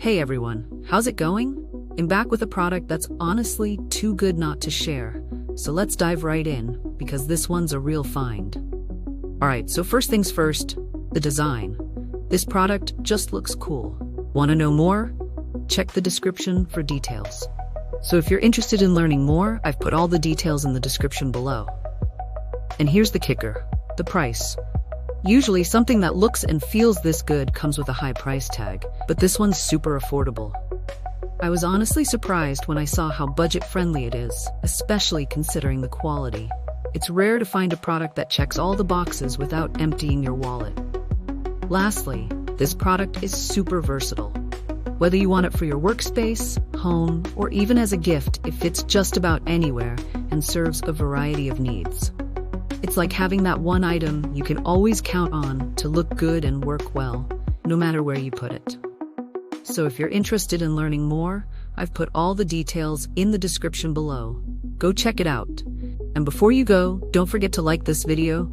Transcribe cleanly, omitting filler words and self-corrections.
Hey everyone, how's it going? I'm back with a product that's honestly too good not to share. So let's dive right in, because this one's a real find. Alright, so first things first, the design. This product just looks cool. Want to know more? Check the description for details. So if you're interested in learning more, I've put all the details in the description below. And here's the kicker, the price. Usually something that looks and feels this good comes with a high price tag, but this one's super affordable. I was honestly surprised when I saw how budget-friendly it is, especially considering the quality. It's rare to find a product that checks all the boxes without emptying your wallet. Lastly, this product is super versatile. Whether you want it for your workspace, home, or even as a gift, it fits just about anywhere and serves a variety of needs. It's like having that one item you can always count on to look good and work well, no matter where you put it. So if you're interested in learning more, I've put all the details in the description below. Go check it out. And before you go, don't forget to like this video,